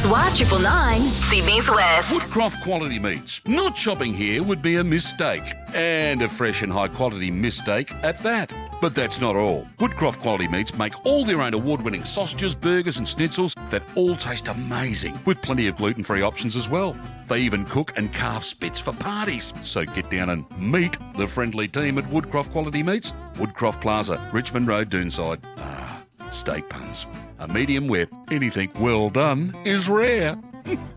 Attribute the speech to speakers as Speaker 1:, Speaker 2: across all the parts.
Speaker 1: SWR 999, Sydney's West.
Speaker 2: Woodcroft Quality Meats. Not shopping here would be a mistake. And a fresh and high quality mistake at that. But that's not all. Woodcroft Quality Meats make all their own award-winning sausages, burgers and schnitzels that all taste amazing, with plenty of gluten-free options as well. They even cook and carve spits for parties. So get down and meet the friendly team at Woodcroft Quality Meats, Woodcroft Plaza, Richmond Road, Doonside. Steak puns. A medium where anything well done is rare.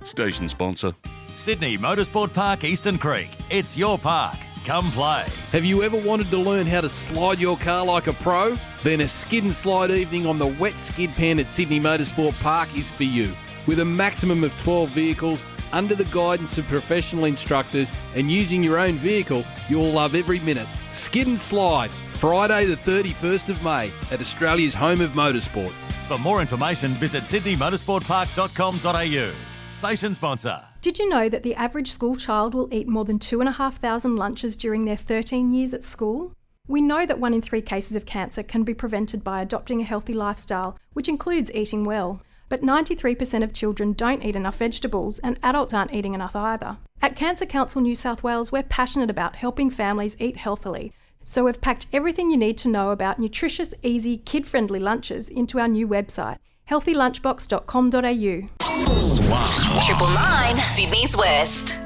Speaker 2: Station sponsor.
Speaker 3: Sydney Motorsport Park, Eastern Creek. It's your park. Come play.
Speaker 4: Have you ever wanted to learn how to slide your car like a pro? Then a skid and slide evening on the wet skid pan at Sydney Motorsport Park is for you. With a maximum of 12 vehicles, under the guidance of professional instructors and using your own vehicle, you'll love every minute. Skid and Slide, Friday the 31st of May at Australia's home of motorsport.
Speaker 3: For more information, visit sydneymotorsportpark.com.au. Station sponsor.
Speaker 5: Did you know that the average school child will eat more than 2,500 lunches during their 13 years at school? We know that 1 in 3 cases of cancer can be prevented by adopting a healthy lifestyle, which includes eating well. But 93% of children don't eat enough vegetables, and adults aren't eating enough either. At Cancer Council New South Wales, we're passionate about helping families eat healthily. So we've packed everything you need to know about nutritious, easy, kid-friendly lunches into our new website, healthylunchbox.com.au.
Speaker 1: SWR 999, Sydney's West.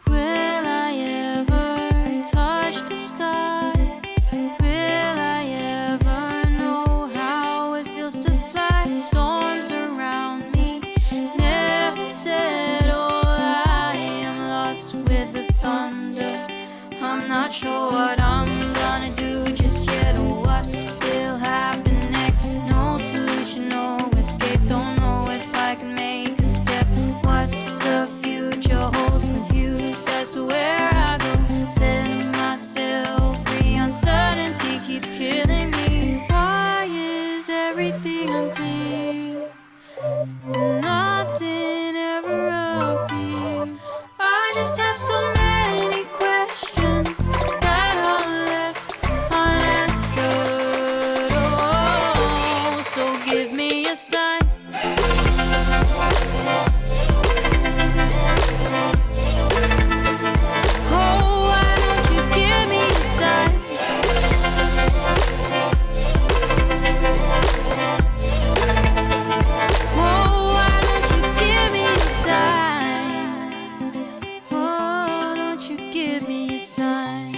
Speaker 6: Will I ever touch the sky? Will I ever know how it feels to fly? Storms around me never settle. I am lost with the thunder. I'm not sure what I'm gonna do just yet, or what will happen next. No solution, no escape. Don't know if I can make a step. What the future holds, confused as to where I go. Setting myself free, uncertainty keeps killing me. Why is everything unclear? Nothing ever appears. I just have so many questions that are left unanswered. Oh, so give me a sign. Oh, why don't you give me a sign? Oh, why don't you give me a sign? Oh, don't you give me a sign?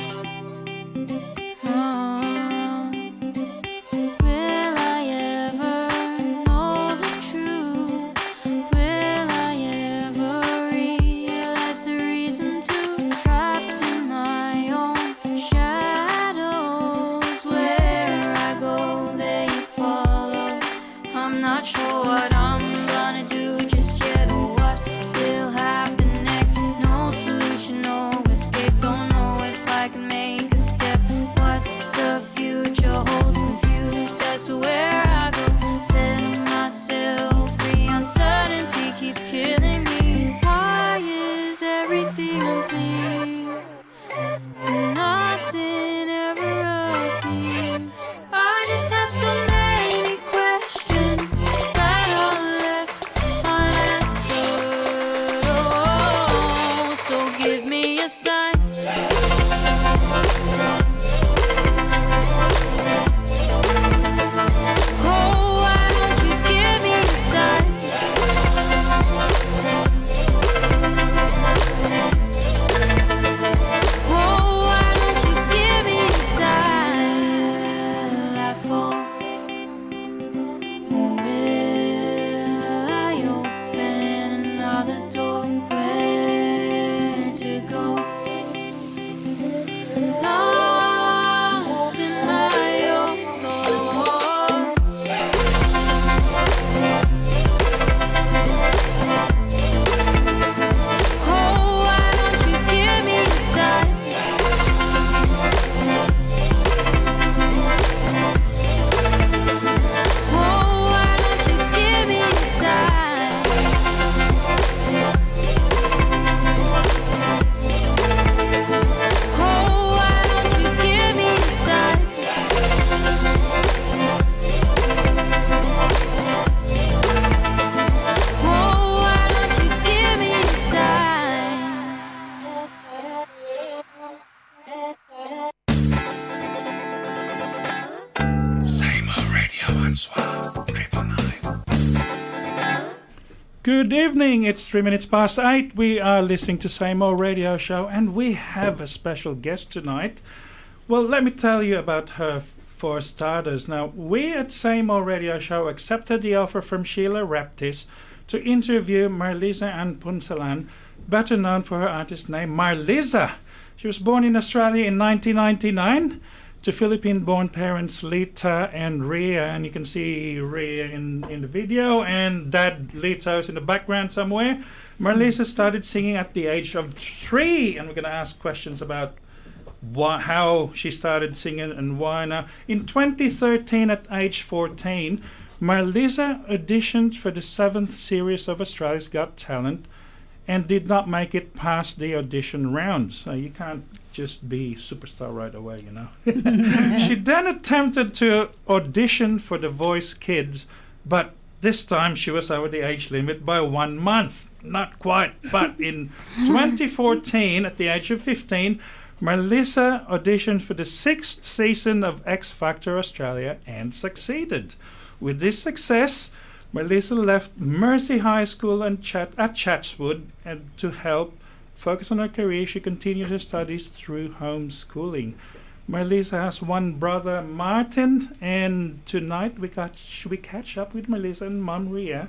Speaker 6: Oh, will I ever know the truth? Will I ever realize the reason to? Trapped in my own shadows, where I go, there you follow. I'm not sure what I'm gonna do just yet, or what will happen next. No solution, no escape. Don't know if I can make a step. What the future holds, confused as to where I go. Setting myself free, uncertainty keeps killing me. Why is everything unclear? Nothing ever appears. I just have so many questions that are
Speaker 7: Bonsoir, 999.
Speaker 8: Good evening, it's 3 minutes past 8. We are listening to Same Old Radio Show and we have a special guest tonight. Well, let me tell you about her for starters. Now, we at Same Old Radio Show accepted the offer from Sheila Raptis to interview Marlisa and Punzalan, better known for her artist name Marlisa. She was born in Australia in 1999 to Philippine-born parents Lita and Ria, and you can see Ria in the video, and Dad Lito is in the background somewhere. Marlisa started singing at the age of 3, and we're going to ask questions about how she started singing and why now. In 2013, at age 14, Marlisa auditioned for the 7th series of Australia's Got Talent and did not make it past the audition round. So you can't just be superstar right away, you know. She then attempted to audition for The Voice Kids, but this time she was over the age limit by 1 month. Not quite, but in 2014, at the age of 15, Marlisa auditioned for the 6th season of X Factor Australia and succeeded. With this success, Marlisa left Mercy High School at Chatswood, and to help focus on her career, she continued her studies through homeschooling. Marlisa has one brother, Martin, and tonight we catch up with Marlisa and Mum Ria,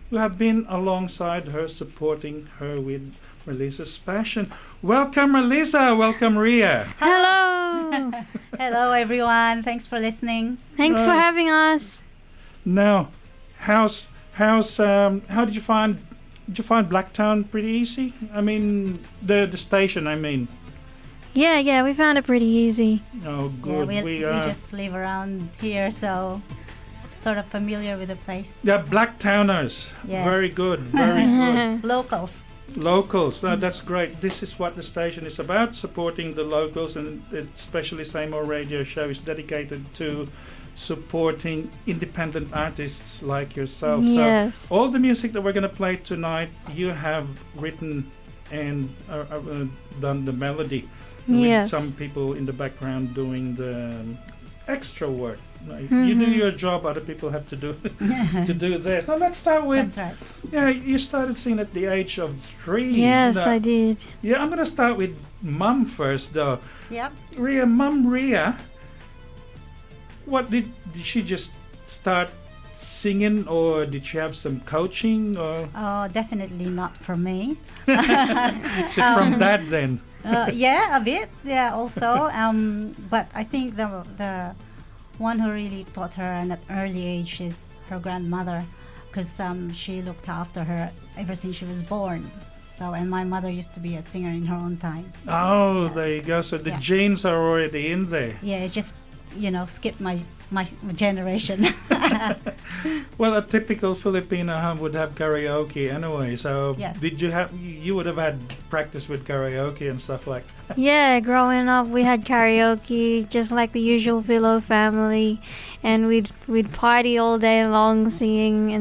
Speaker 8: who have been alongside her, supporting her with Marlisa's passion. Welcome, Marlisa. Welcome, Ria.
Speaker 9: Hello.
Speaker 10: Hello, everyone. Thanks for listening.
Speaker 9: Thanks for having us.
Speaker 8: Now, how did you find Blacktown pretty easy? I mean, the station, I mean.
Speaker 9: Yeah, we found it pretty easy.
Speaker 8: Oh, good.
Speaker 10: Yeah, we just live around here, so sort of familiar with the place.
Speaker 8: Yeah, Blacktowners.
Speaker 10: Yes.
Speaker 8: Very good, very good.
Speaker 10: Locals.
Speaker 8: No, that's great. This is what the station is about, supporting the locals, and especially Same Old Radio Show is dedicated to supporting independent artists like yourself.
Speaker 9: Yes.
Speaker 8: So all the music that we're going to play tonight, you have written and done the melody.
Speaker 9: Yes.
Speaker 8: With some people in the background doing the extra work. You do your job, other people have to do to do theirs. Now let's start with.
Speaker 10: That's right.
Speaker 8: Yeah, you started singing at the age of 3.
Speaker 9: Yes,
Speaker 8: Now,
Speaker 9: I did.
Speaker 8: Yeah, I'm going to start with Mum first, though.
Speaker 10: Yep.
Speaker 8: Mum Ria, what did she just start singing, or did she have some coaching, or?
Speaker 10: Oh, definitely not for me.
Speaker 8: From Dad then?
Speaker 10: Yeah, a bit. Yeah, also. But I think the one who really taught her at an early age is her grandmother, because she looked after her ever since she was born. So, and my mother used to be a singer in her own time.
Speaker 8: Oh,
Speaker 10: Yes.
Speaker 8: there you go. So the genes are already in there.
Speaker 10: Yeah, it just, skip my generation.
Speaker 8: Well, a typical Filipino home would have karaoke anyway. So
Speaker 10: Yes.
Speaker 8: did you would have had practice with karaoke and stuff like that?
Speaker 9: Yeah, growing up we had karaoke just like the usual Philo family, and we'd party all day long singing,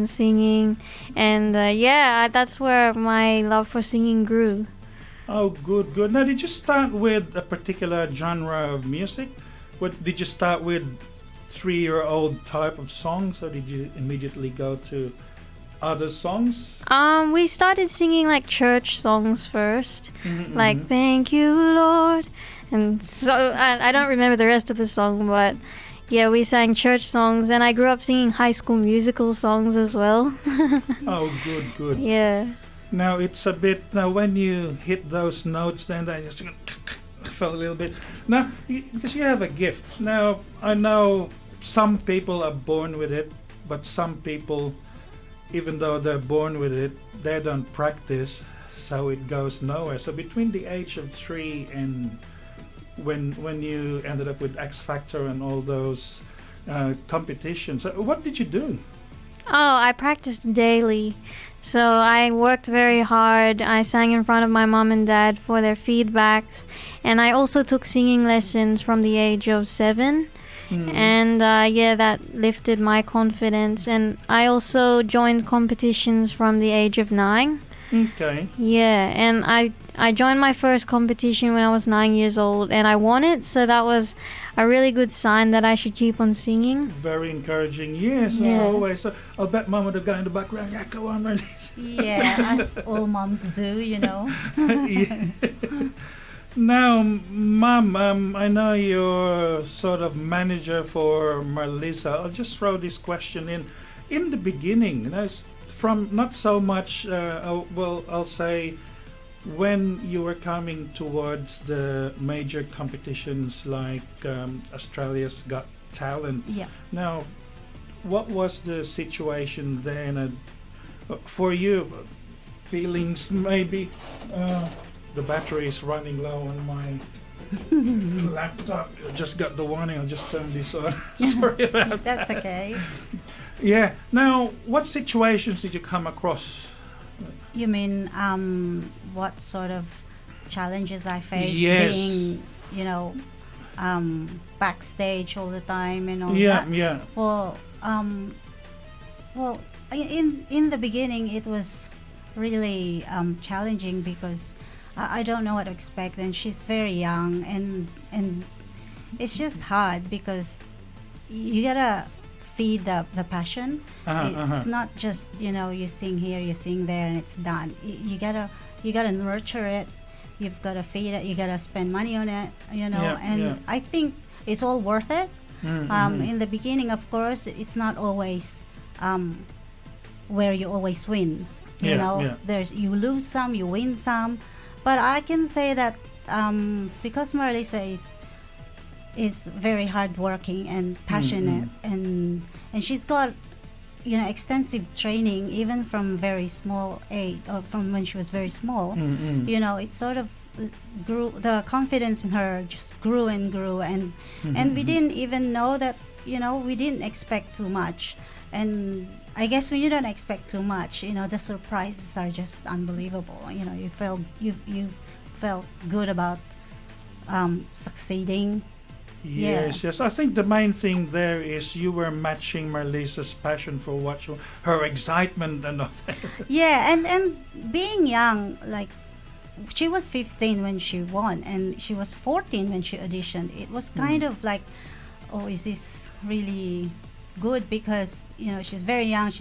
Speaker 9: and that's where my love for singing grew.
Speaker 8: Oh, good. Now, did you start with a particular genre of music? What did you start with? 3-year-old type of songs, or did you immediately go to other songs?
Speaker 9: We started singing like church songs first,
Speaker 8: Mm-hmm,
Speaker 9: like "Thank You, Lord," and so I don't remember the rest of the song, but yeah, we sang church songs, and I grew up singing High School Musical songs as well.
Speaker 8: Oh, good.
Speaker 9: Yeah.
Speaker 8: Now it's a bit. Now when you hit those notes, then I just felt a little bit. Now because you have a gift. Now I know some people are born with it, but some people, even though they're born with it, they don't practice, so it goes nowhere. So between the age of 3 and when you ended up with X Factor and all those competitions, what did you do?
Speaker 9: Oh, I practiced daily. So I worked very hard. I sang in front of my mom and dad for their feedbacks. And I also took singing lessons from the age of 7. And that lifted my confidence. And I also joined competitions from the age of 9.
Speaker 8: Okay.
Speaker 9: Yeah, and I joined my first competition when I was 9 years old, and I won it, so that was a really good sign that I should keep on singing.
Speaker 8: Very encouraging. Yes,
Speaker 9: Yeah.
Speaker 8: as always. I'll bet Mum would have gone in the background. Yeah, go on, Marlisa.
Speaker 10: Yeah, as all moms do, you know.
Speaker 8: Yeah. Now, Mum, I know you're sort of manager for Marlisa. I'll just throw this question in. In the beginning, from not so much, I'll say when you were coming towards the major competitions like Australia's Got Talent.
Speaker 10: Yeah.
Speaker 8: Now, what was the situation then for you? Feelings maybe? The battery is running low on my laptop. I just got the warning. I'll just turn this on. Sorry about
Speaker 10: That's
Speaker 8: that.
Speaker 10: okay.
Speaker 8: Yeah. Now, what situations did you come across?
Speaker 10: You mean what sort of challenges I faced
Speaker 8: Yes.
Speaker 10: being, backstage all the time and all
Speaker 8: Yeah,
Speaker 10: that?
Speaker 8: yeah.
Speaker 10: Well, in the beginning it was really challenging because I don't know what to expect, and she's very young, and it's just hard because you gotta feed the passion. It's not just you sing here, you sing there, and it's done. You gotta nurture it. You've gotta feed it. You gotta spend money on it. I think it's all worth it. In the beginning, of course, it's not always where you always win. There's you lose some, you win some, but I can say that because Marlisa is very hardworking and passionate, and she's got extensive training even from very small age, or from when she was very small. It sort of grew, the confidence in her just grew and grew, and we didn't even know that, we didn't expect too much. And I guess when you don't expect too much, the surprises are just unbelievable. You felt good about succeeding.
Speaker 8: Yes. I think the main thing there is you were matching Marlisa's passion for her excitement and all that.
Speaker 10: Yeah, and being young, like she was 15 when she won, and she was 14 when she auditioned. It was kind of like, oh, is this really good? Because she's very young.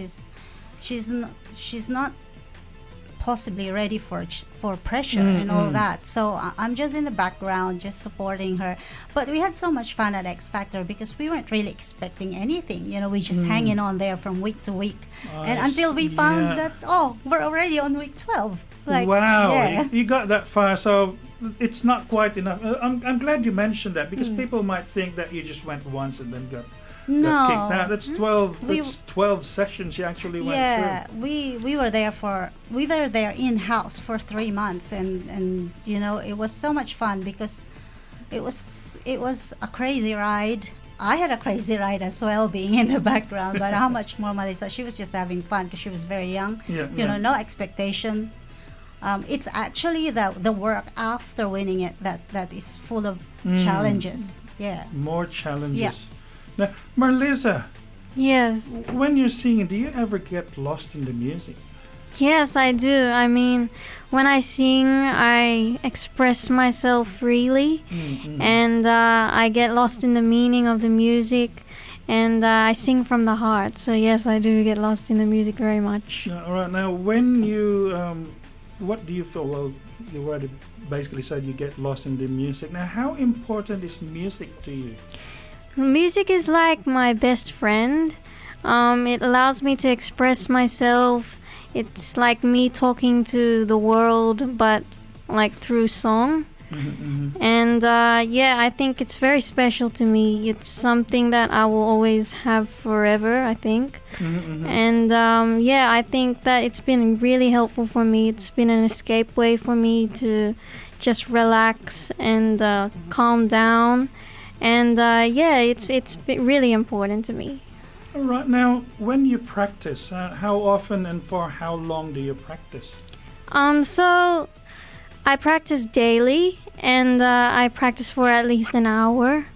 Speaker 10: She's not possibly ready for pressure and all that. So I'm just in the background, just supporting her. But we had so much fun at X Factor because we weren't really expecting anything. We just hanging on there from week to week, and until we found that we're already on week 12. Like,
Speaker 8: wow,
Speaker 10: yeah.
Speaker 8: you got that far. So it's not quite enough. I'm glad you mentioned that because people might think that you just went once and then got kicked out. That's 12. That's 12 sessions you actually went through.
Speaker 10: we were there in house for 3 months, and it was so much fun because it was a crazy ride. I had a crazy ride as well, being in the background. But how much more Marlisa? She was just having fun because she was very young. No expectation. It's actually the work after winning it that is full of challenges. Yeah.
Speaker 8: More challenges.
Speaker 10: Yeah.
Speaker 8: Now, Marlisa.
Speaker 9: Yes.
Speaker 8: When you're singing, do you ever get lost in the music?
Speaker 9: Yes, I do. I mean, when I sing, I express myself freely, and I get lost in the meaning of the music, and I sing from the heart. So yes, I do get lost in the music very much.
Speaker 8: All right. Now, when you, what do you feel? Well, you already basically said you get lost in the music. Now, how important is music to you?
Speaker 9: Music is like my best friend. It allows me to express myself. It's like me talking to the world, but like through song. And I think it's very special to me. It's something that I will always have forever, I think. And I think that it's been really helpful for me. It's been an escape way for me to just relax and calm down. And it's really important to me.
Speaker 8: All right. Now, when you practice, how often and for how long do you practice?
Speaker 9: So I practice daily, and I practice for at least an hour.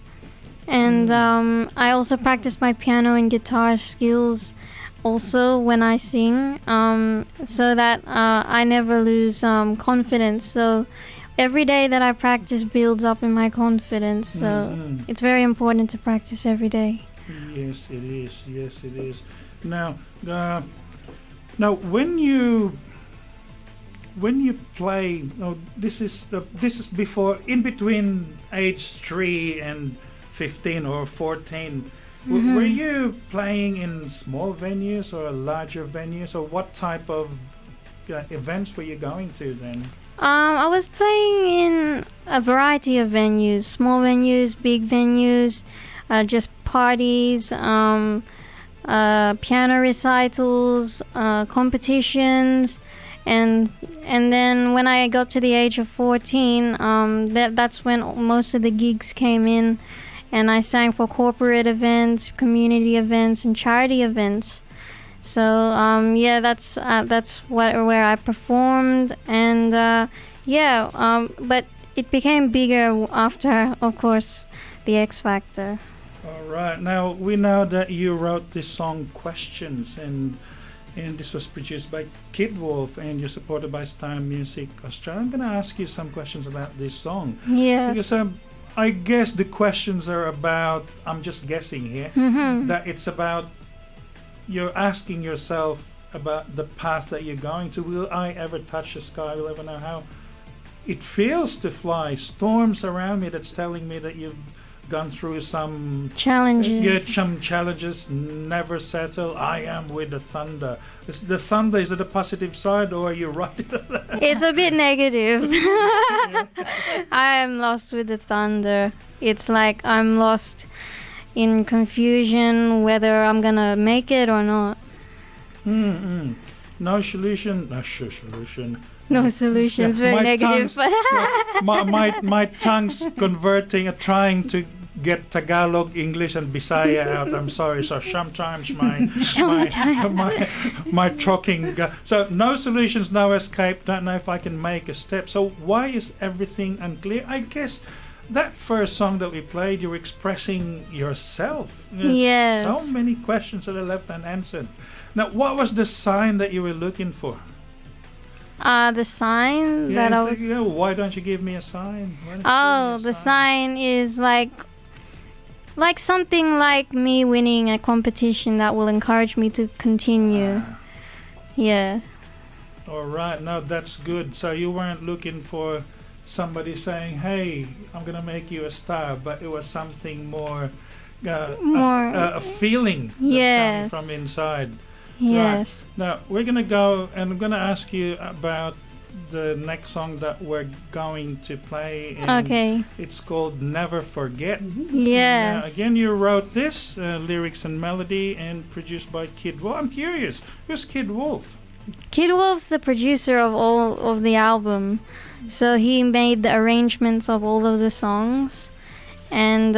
Speaker 9: And I also practice my piano and guitar skills also when I sing, so that I never lose confidence. So every day that I practice builds up in my confidence. So it's very important to practice every day.
Speaker 8: Yes, it is. Yes, it is. Now, when you play, this is before, in between age 3 and 15 or 14. Were you playing in small venues or larger venues, or what type of events were you going to then?
Speaker 9: I was playing in a variety of venues, small venues, big venues, just parties, piano recitals, competitions, and then when I got to the age of 14, that's when most of the gigs came in, and I sang for corporate events, community events, and charity events. So that's where I performed, and but it became bigger after, of course, the X Factor.
Speaker 8: All right. Now we know that you wrote this song "Questions," and this was produced by KidWolf, and you're supported by Star Music Australia. I'm going to ask you some questions about this song.
Speaker 9: Yes.
Speaker 8: Because I guess the questions are about, I'm just guessing here, that it's about, you're asking yourself about the path that you're going to. Will I ever touch the sky? Will I ever know how it feels to fly? Storms around me that's telling me that you've gone through some
Speaker 9: challenges.
Speaker 8: Some challenges never settle. I am with the thunder. The thunder, is it a positive side, or are you right?
Speaker 9: It's a bit negative. I am lost with the thunder. It's like I'm lost in confusion whether I'm gonna make it or not.
Speaker 8: No solution. No solution.
Speaker 9: No solution. It's very negative.
Speaker 8: My tongue's converting, trying to get Tagalog, English, and Bisaya out. I'm sorry. So sometimes my talking. So no solutions, no escape. Don't know if I can make a step. So why is everything unclear? I guess that first song that we played, you were expressing yourself.
Speaker 9: Yes.
Speaker 8: So many questions that are left unanswered. Now, what was the sign that you were looking for?
Speaker 9: The sign that I was...
Speaker 8: why don't you give me a sign?
Speaker 9: The sign is like something like me winning a competition that will encourage me to continue. Yeah.
Speaker 8: All right. No, that's good. So you weren't looking for somebody saying, hey, I'm going to make you a star, but it was something more... a feeling that's coming from inside.
Speaker 9: Yes.
Speaker 8: Right. Now, we're going to go, and I'm going to ask you about the next song that we're going to play.
Speaker 9: Okay.
Speaker 8: It's called Never Forget.
Speaker 9: Yes.
Speaker 8: Now, again, you wrote this, lyrics and melody, and produced by KidWolf. I'm curious, who's KidWolf?
Speaker 9: KidWolf's the producer of all of the album. So he made the arrangements of all of the songs. And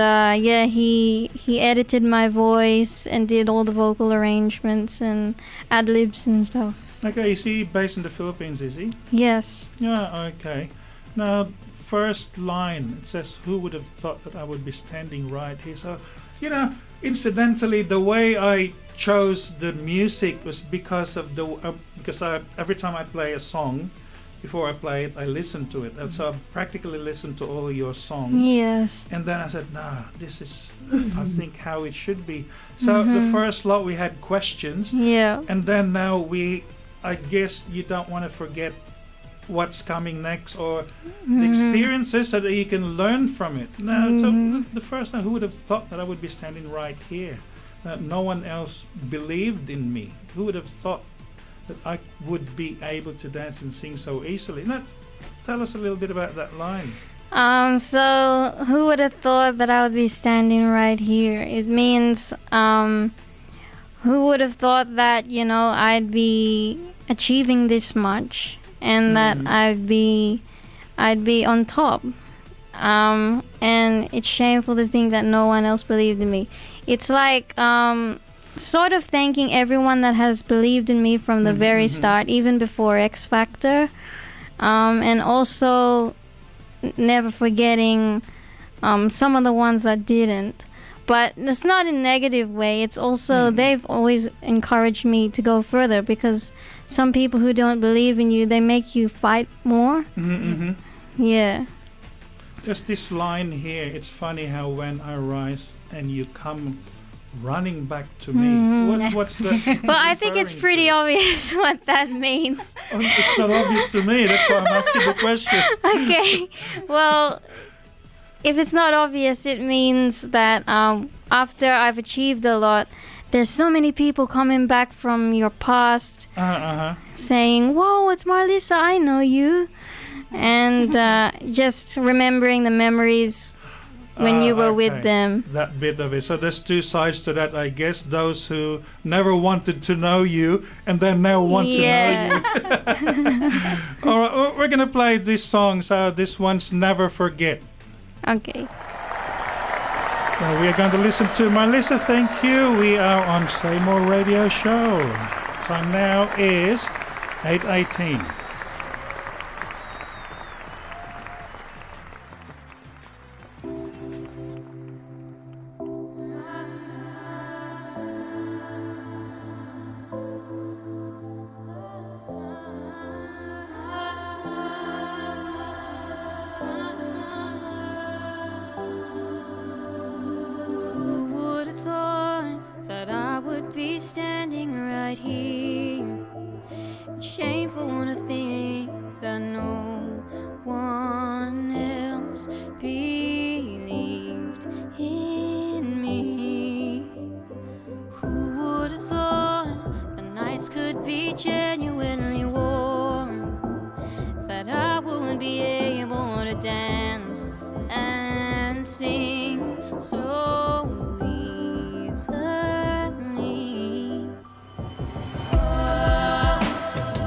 Speaker 9: he edited my voice and did all the vocal arrangements and ad-libs and stuff.
Speaker 8: Okay, is he based in the Philippines, is he?
Speaker 9: Yes.
Speaker 8: Yeah, okay. Now, first line, it says, who would have thought that I would be standing right here? So, incidentally, the way I chose the music was because of every time I play a song, before I play it, I listen to it. And so I practically listened to all of your songs.
Speaker 9: Yes.
Speaker 8: And then I said, this is, I think, how it should be. So the first lot, we had questions.
Speaker 9: Yeah.
Speaker 8: And then now I guess you don't want to forget what's coming next or the experiences so that you can learn from it. Now, so the first time, who would have thought that I would be standing right here? No one else believed in me. Who would have thought that I would be able to dance and sing so easily? Now, tell us a little bit about that line.
Speaker 9: So who would have thought that I would be standing right here? It means, who would have thought that, I'd be achieving this much and that I'd be on top. And it's shameful to think that no one else believed in me. It's like, sort of thanking everyone that has believed in me from the very start, even before X Factor, and also never forgetting some of the ones that didn't. But it's not in a negative way. It's also they've always encouraged me to go further, because some people who don't believe in you, they make you fight more. Yeah.
Speaker 8: There's this line here. It's funny how when I rise and you come running back to me. What's the?
Speaker 9: Well, I think it's pretty obvious what that means.
Speaker 8: Oh, it's not obvious to me. That's why I'm asking the question.
Speaker 9: Okay. Well, if it's not obvious, it means that after I've achieved a lot, there's so many people coming back from your past saying, "Whoa, it's Marlisa, I know you." And just remembering the memories when you were with them.
Speaker 8: That bit of it. So there's two sides to that, I guess. Those who never wanted to know you and then now want to know you. All right, we're going to play this song. So this one's Never Forget.
Speaker 9: Okay.
Speaker 8: We are going to listen to Marlisa. Thank you. We are on Say More Radio Show. Time now is 8:18.
Speaker 6: Standing right here, shameful to think that no one else believed in me. Who would have thought the nights could be genuinely warm, that I would be able to dance and sing so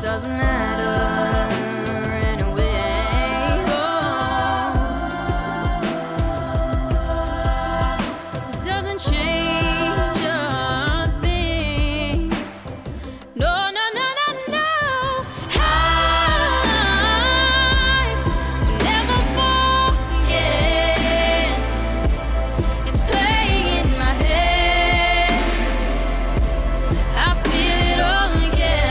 Speaker 6: doesn't matter anyway. It doesn't change a thing. No, no, no, no, no. I never forget. It's playing in my head. I feel it all again.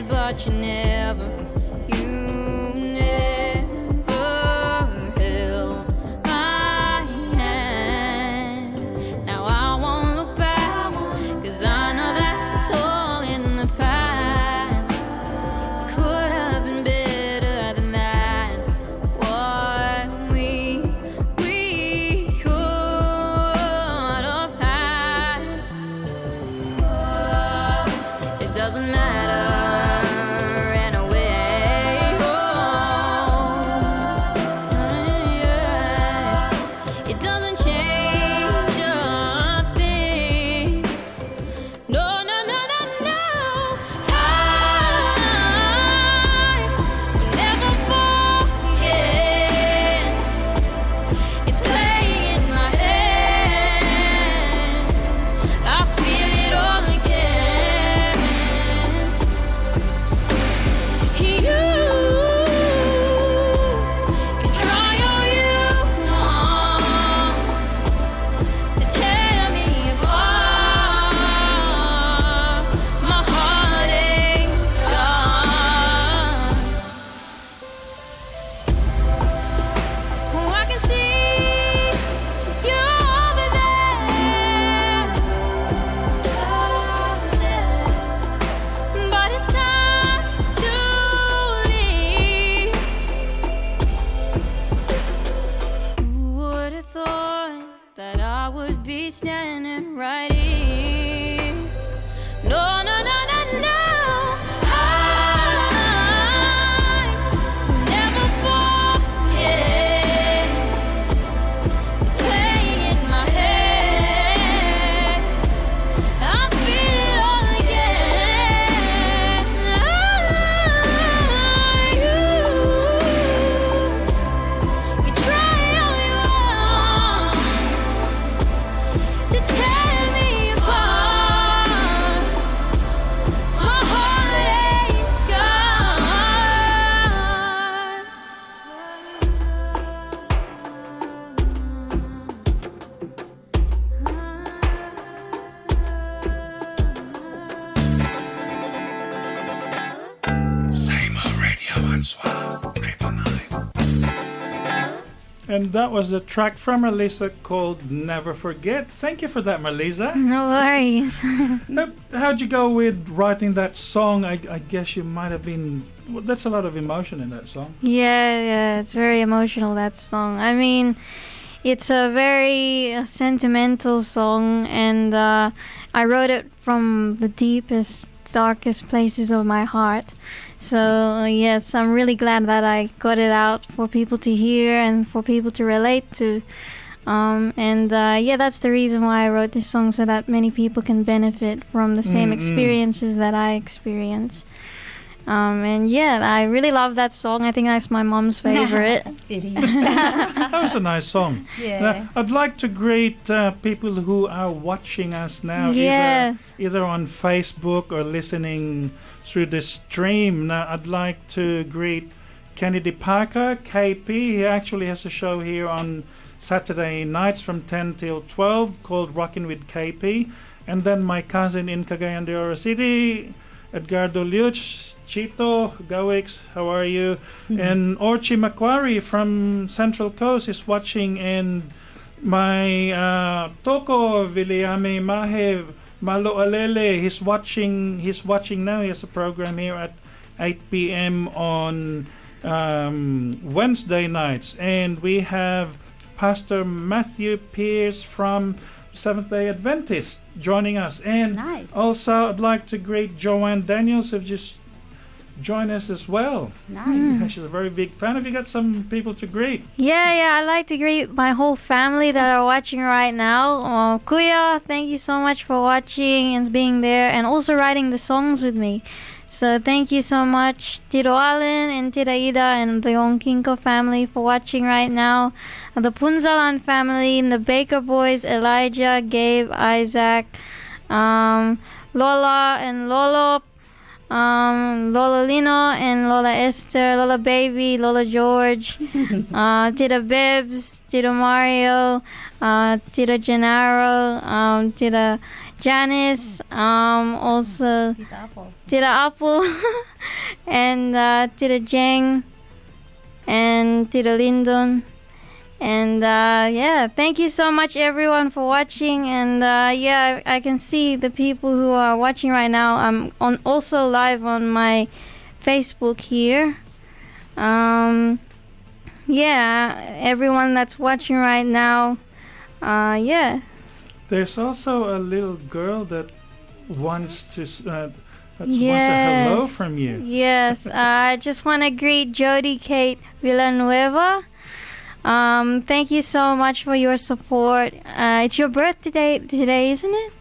Speaker 6: But you never held my hand. Now I won't look back, 'cause I know that's all in the past. Could have been better than that. What we could have had. It doesn't matter anyway.
Speaker 7: Bonsoir, Triple Nine.
Speaker 8: And that was a track from Marlisa called Never Forget. Thank you for that, Marlisa.
Speaker 9: No worries.
Speaker 8: How'd you go with writing that song? I guess you might have been... Well, that's a lot of emotion in that song.
Speaker 9: Yeah, it's very emotional, that song. I mean, it's a very sentimental song, and I wrote it from the deepest, darkest places of my heart. So, yes, I'm really glad that I got it out for people to hear and for people to relate to. That's the reason why I wrote this song, so that many people can benefit from the same experiences that I experienced. I really love that song. I think that's my mom's favorite.
Speaker 10: It is.
Speaker 8: That was a nice song.
Speaker 10: Yeah.
Speaker 8: Now, I'd like to greet people who are watching us now,
Speaker 9: Yes.
Speaker 8: either on Facebook or listening through the stream. Now, I'd like to greet Kennedy Parker, KP. He actually has a show here on Saturday nights from 10 till 12 called Rockin' with KP. And then my cousin in Cagayan de Oro City, Edgardo Liuch, Chito, Gawix, how are you? And Orchi Macquarie from Central Coast is watching, and my Toko Viliame Mahe Malo Alele, he's watching now. He has a program here at 8 p.m. on Wednesday nights. And we have Pastor Matthew Pierce from Seventh-day Adventist joining us. And
Speaker 10: Nice.
Speaker 8: also I'd like to greet Joanne Daniels, who just joined us as well.
Speaker 10: Nice.
Speaker 8: Yeah, she's a very big fan. Have you got some people to greet?
Speaker 9: Yeah, I'd like to greet my whole family that are watching right now. Kuya, thank you so much for watching and being there, and also writing the songs with me. So thank you so much, Tito Allen and Tita Ida and the Onkinko family for watching right now. The Punzalan family, and the Baker boys, Elijah, Gabe, Isaac, Lola and Lolo, Lola Lino and Lola Esther, Lola Baby, Lola George, Tita Bibbs, Tito Mario, Tita Gennaro, Tita Janice, also
Speaker 10: Tita Apple.
Speaker 9: Tita Apple, and Tita Jeng, and Tita Lyndon. And thank you so much everyone for watching. And I can see the people who are watching right now. I'm also live on my Facebook here. Everyone that's watching right now.
Speaker 8: There's also a little girl that wants to wants a hello from you.
Speaker 9: Yes, I just want to greet Jody Kate Villanueva. Thank you so much for your support. It's your birthday today, isn't it?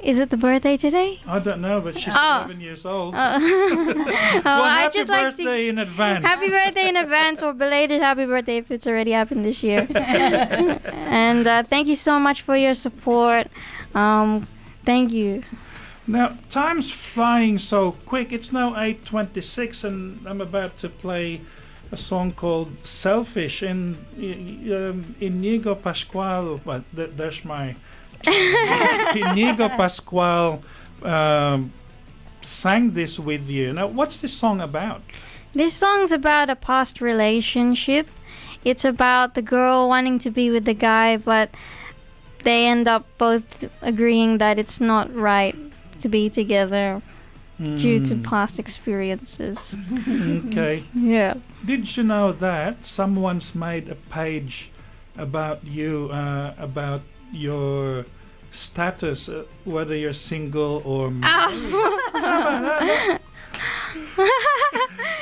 Speaker 9: Is it the birthday today?
Speaker 8: I don't know, but she's 11 years old. Well,
Speaker 9: I'd
Speaker 8: happy birthday in advance.
Speaker 9: Happy birthday in advance, or belated happy birthday if it's already happened this year. And thank you so much for your support. Thank you.
Speaker 8: Now, time's flying so quick. It's now 8:26, and I'm about to play a song called Selfish. And Inigo Pascual, well, there's my... Inigo Pascual sang this with you. Now, what's this song about?
Speaker 9: This song's about a past relationship. It's about the girl wanting to be with the guy, but they end up both agreeing that it's not right to be together due to past experiences.
Speaker 8: Okay.
Speaker 9: Yeah.
Speaker 8: Did you know that someone's made a page about you, about your status, whether you're single or married?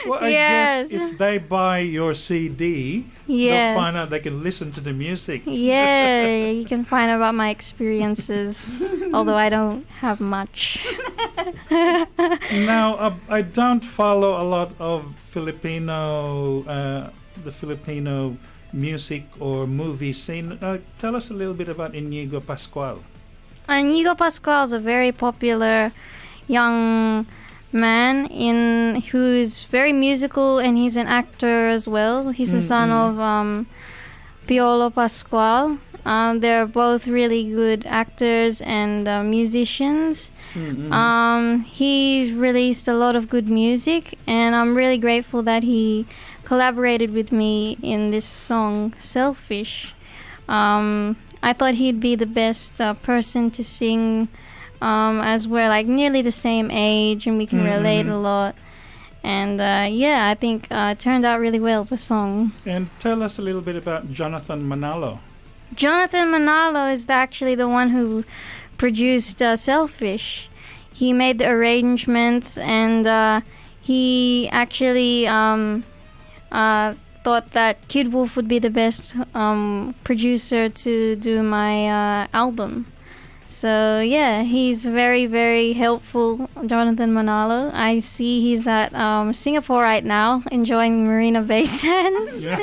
Speaker 8: Well, I
Speaker 9: Yes.
Speaker 8: guess if they buy your CD,
Speaker 9: Yes.
Speaker 8: they'll find out they can listen to the music.
Speaker 9: Yeah, you can find out about my experiences, although I don't have much.
Speaker 8: Now, I don't follow a lot of Filipino, the Filipino music or movie scene. Tell us a little bit about Inigo Pascual.
Speaker 9: Inigo Pascual is a very popular young man who's very musical, and he's an actor as well. He's the son of Piolo Pascual, They're both really good actors and musicians. He's released a lot of good music, and I'm really grateful that he collaborated with me in this song, Selfish. I thought he'd be the best person to sing, as we're like nearly the same age and we can relate a lot. And yeah, I think it turned out really well, the song.
Speaker 8: And tell us a little bit about Jonathan Manalo.
Speaker 9: Jonathan Manalo is actually the one who produced Selfish. He made the arrangements, and he actually thought that KidWolf would be the best producer to do my album. So yeah, he's very, very helpful, Jonathan Manalo. I see he's at Singapore right now, enjoying Marina Bay Sands. So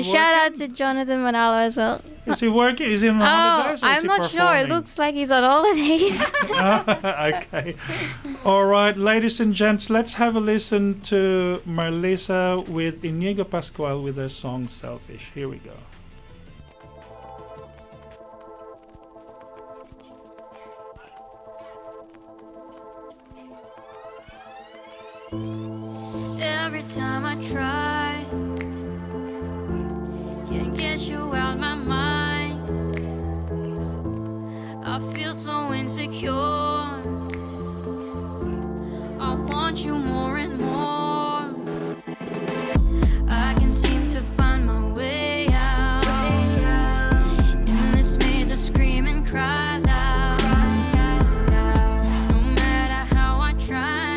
Speaker 9: shout out to Jonathan Manalo as well.
Speaker 8: Is he working? Is he on holidays? Or is
Speaker 9: I'm
Speaker 8: he
Speaker 9: not sure. It looks like he's on holidays.
Speaker 8: Okay. All right, ladies and gents, let's have a listen to Marlisa with Inigo Pascual with their song Selfish. Here we go.
Speaker 6: Every time I try, can't get you out my mind. I feel so insecure. I want you more and more. I can't seem to find my way out. In this maze I scream and cry loud. No matter how I try.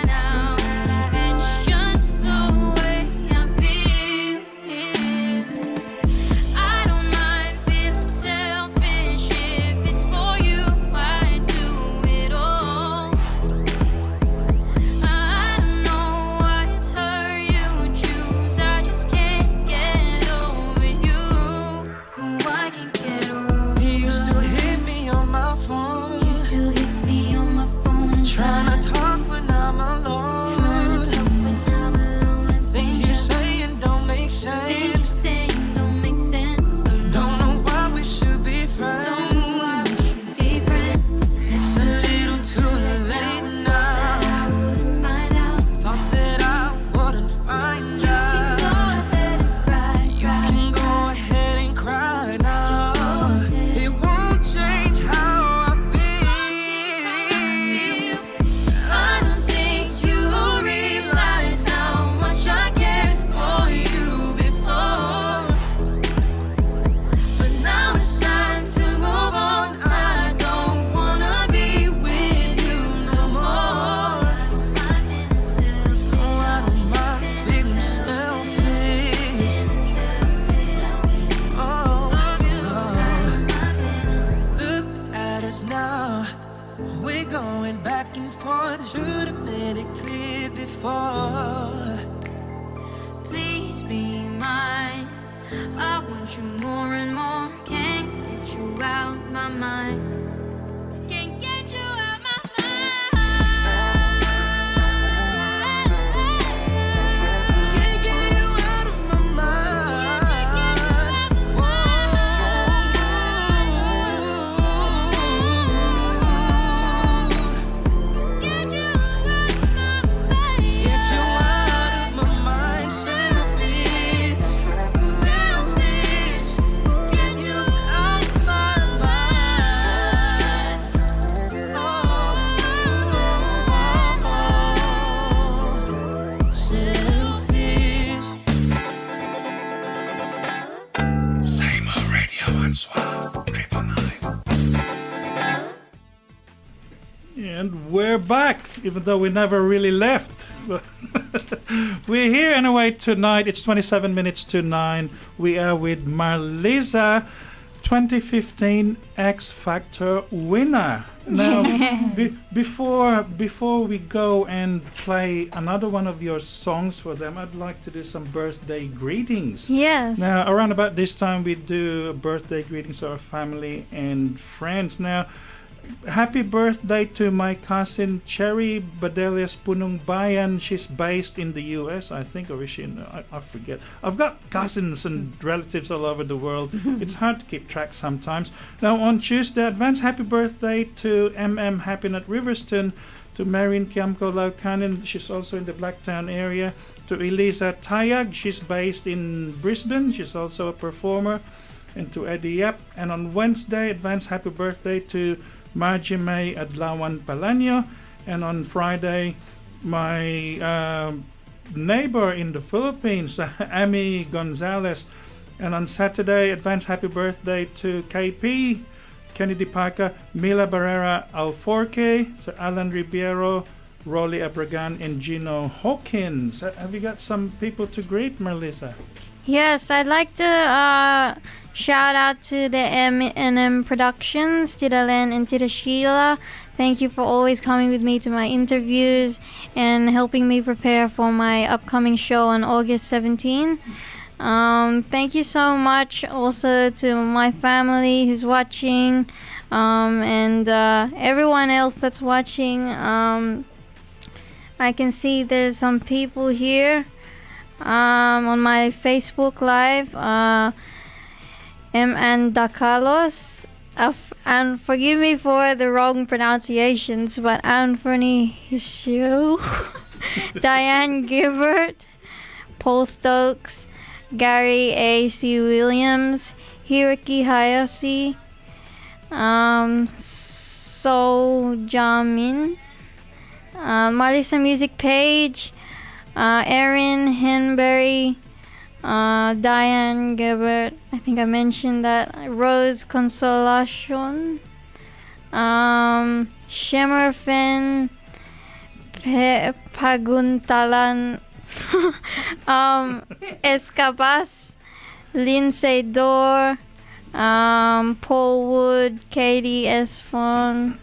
Speaker 8: And we're back, even though we never really left. We're here anyway tonight. It's 27 minutes to 9. We are with Marlisa, 2015 X Factor winner. Now, before we go and play another one of your songs for them, I'd like to do some birthday greetings.
Speaker 9: Yes.
Speaker 8: Now, around about this time, we do birthday greetings to our family and friends. Now, happy birthday to my cousin Cherry Badelius Punong Bayan. She's based in the US, I think, or is she in, I forget. I've got cousins and relatives all over the world. It's hard to keep track sometimes. Now on Tuesday, advance happy birthday to MM Happy at Riverston, to Marin Kiamko Laukanen, she's also in the Blacktown area, to Elisa Tayag, she's based in Brisbane, she's also a performer, and to Eddie Yap. And on Wednesday, advance happy birthday to Margie May Adlawan Palanyo. And on Friday, my neighbor in the Philippines, Amy Gonzalez. And on Saturday, advance happy birthday to KP, Kennedy Parker, Mila Barrera Alforque, Sir Alan Ribeiro, Rolly Abragan, and Gino Hawkins. Have you got some people to greet, Marlisa?
Speaker 9: Yes, I'd like to shout out to the M&M Productions, Tita Len and Tita Sheila. Thank you for always coming with me to my interviews and helping me prepare for my upcoming show on August 17. Thank you so much also to my family who's watching, and everyone else that's watching. I can see there's some people here on my Facebook Live. M. Dakalos, and forgive me for the wrong pronunciations, but Anthony Hishu, Diane Gilbert, Paul Stokes, Gary A.C. Williams, Hiroki Hayashi, So Jamin, Marlisa Music Page, Erin Henberry, Diane Gilbert, I think I mentioned that, Rose Consolation, Shemerfen Paguntalan, Escabas, Lindsay Dorr, Paul Wood, Katie Esfon,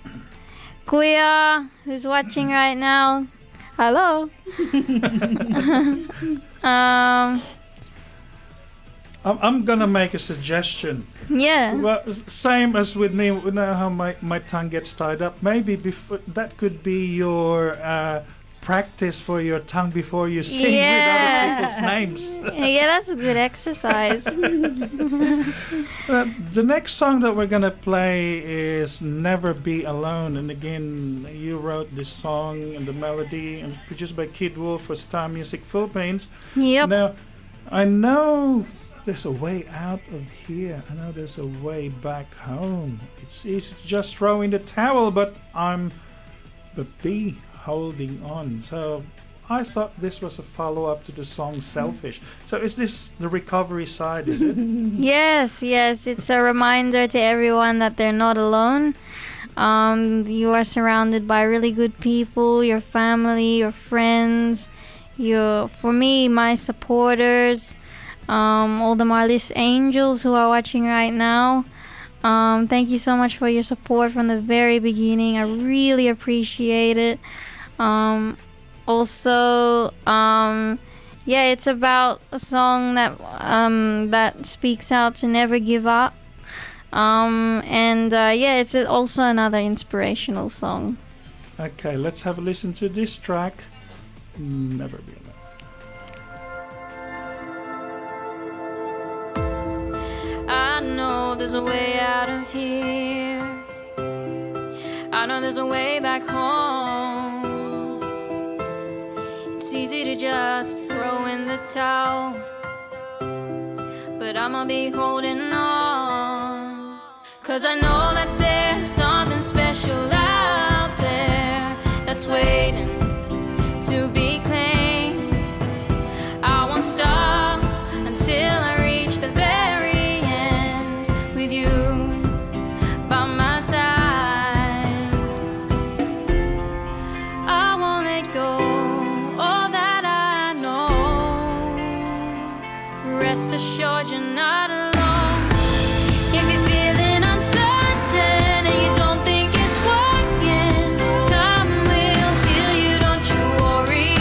Speaker 9: Kuya, who's watching right now. Hello.
Speaker 8: I'm gonna make a suggestion.
Speaker 9: Yeah.
Speaker 8: Well, same as with me. You know how my tongue gets tied up. Maybe before that could be your practice for your tongue before you sing with other people's names.
Speaker 9: Yeah, that's a good exercise.
Speaker 8: The next song that we're gonna play is "Never Be Alone," and again, you wrote this song and the melody, and it's produced by KidWolf for Star Music Philippines.
Speaker 9: Yep.
Speaker 8: Now, I know there's a way out of here. I know there's a way back home. It's easy to just throw in the towel, but be holding on. So I thought this was a follow-up to the song Selfish. So is this the recovery side, is it?
Speaker 9: Yes. It's a reminder to everyone that they're not alone. You are surrounded by really good people, your family, your friends, for me, my supporters, all the Marlis Angels who are watching right now. Thank you so much for your support from the very beginning. I really appreciate it. It's about a song that speaks out to never give up. It's also another inspirational song.
Speaker 8: Okay, let's have a listen to this track, Never Be Alone.
Speaker 6: I know there's a way out of here. I know there's a way back home. It's easy to just throw in the towel, but I'ma be holding on. 'Cause I know that there's something special out there that's waiting to be claimed. I won't stop until I reach the very end with you by my side. I won't let go, all that I know. Rest assured you're not alone. If you're feeling uncertain and you don't think it's working, time will heal you, don't you worry.